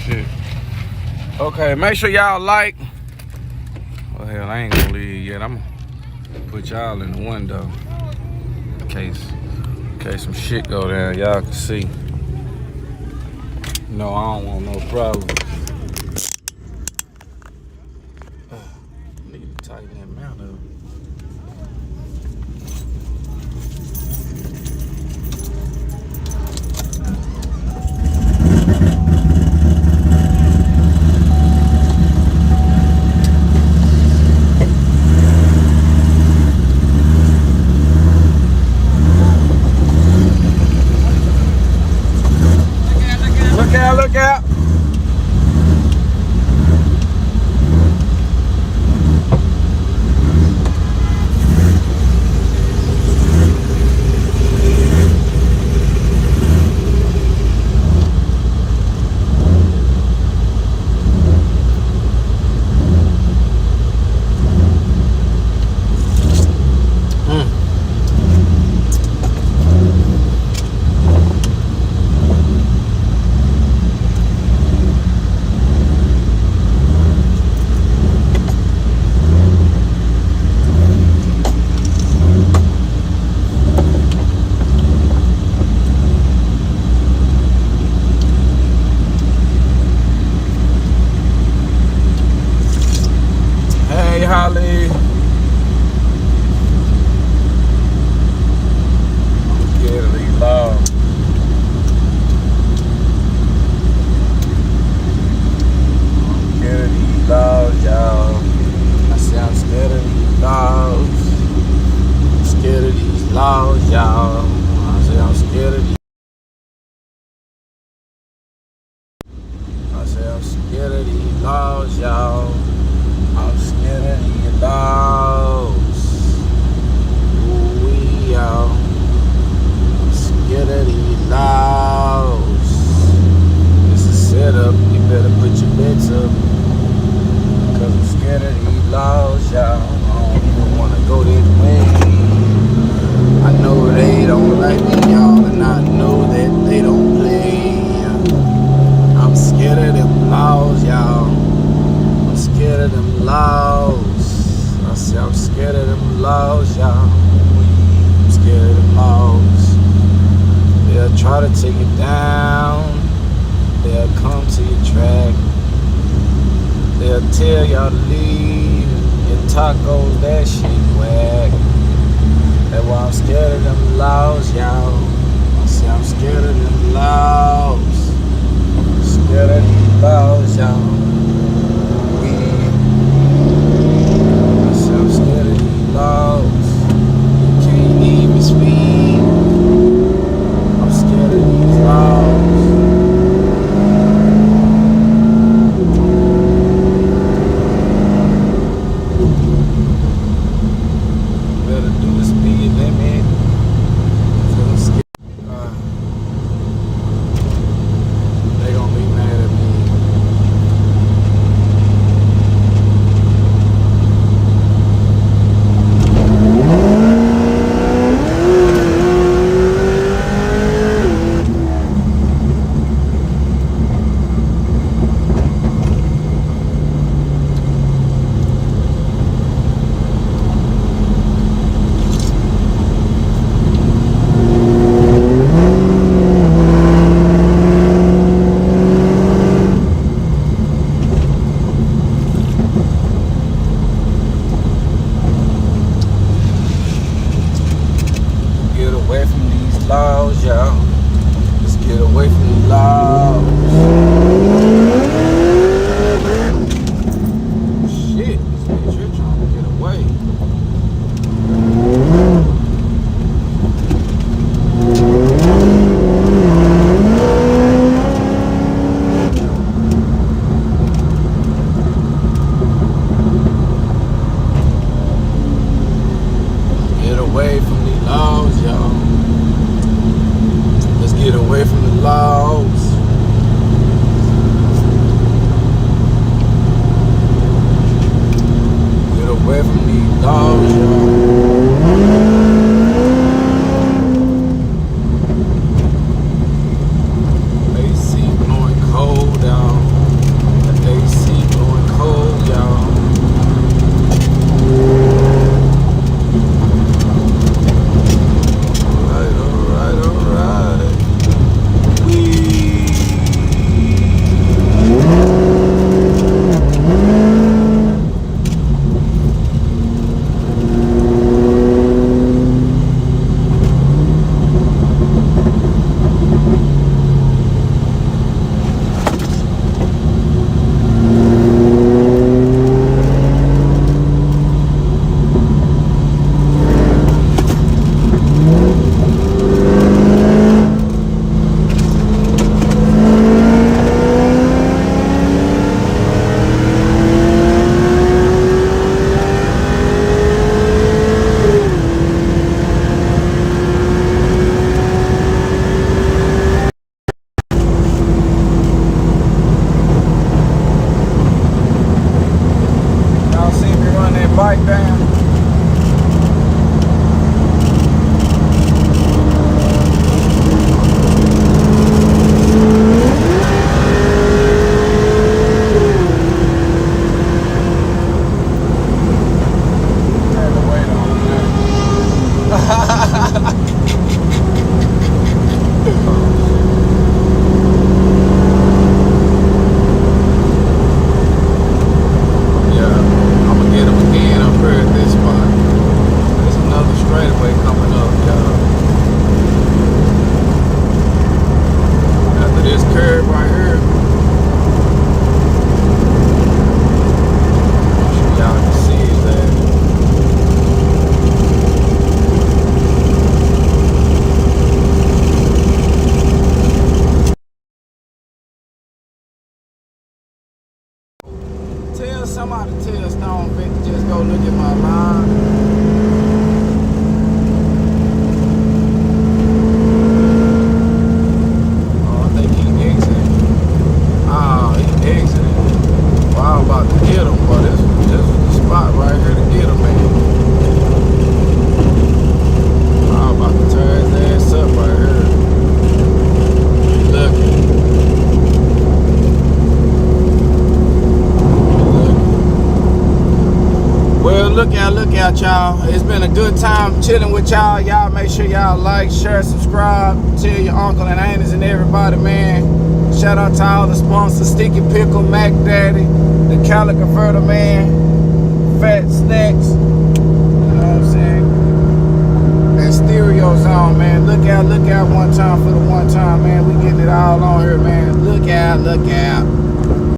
Shit. Okay, make sure y'all like. Well, hell, I ain't gonna leave yet. I'm gonna put y'all in the window in case some shit go down. Y'all can see. No, I don't want no problem. Need to tighten that mount up. Look out. Holly. I'm scared of these laws. I'm scared of these laws, y'all. I say I'm scared of these laws. I'm scared of these laws, y'all. I say I'm scared of these. I say I'm scared of these laws, y'all. I'm scared of these laws. Ooh, y'all. I'm scared of these laws. It's a setup. You better put your bets up. Cause I'm scared of these laws, y'all. I don't even wanna go that way. I know they don't like me, y'all. And I know that they don't play. I'm scared of them laws, y'all. Scared of them laws. I say I'm scared of them laws, y'all. I'm scared of them laws. They'll try to take it down. They'll come to your track. They'll tell y'all to leave. Your tacos, that shit whack. That's why I'm scared of them laws, y'all. I say I'm scared of them laws. Scared of these laws, y'all. I'm scared of these laws. You can't even speak. I'm scared of these laws. Better do the speed limit. I'm scared. somebody tell Stone Vic to just go look at my line. Oh, I think he exited. Oh, he exited. Well, I'm about to get him, but this was the spot right here to get him, man. I'm about to tear his ass up right here. Look. Well, look out, y'all. It's been a good time chilling with y'all. Y'all make sure y'all like, share, subscribe. Tell your uncle and aunties and everybody, man. Shout out to all the sponsors: Sticky Pickle, Mac Daddy, the Cali Converter Man, Fat Snacks. You know what I'm saying? And Stereo Zone, man. Look out one time for the one time, man. We getting it all on here, man. Look out.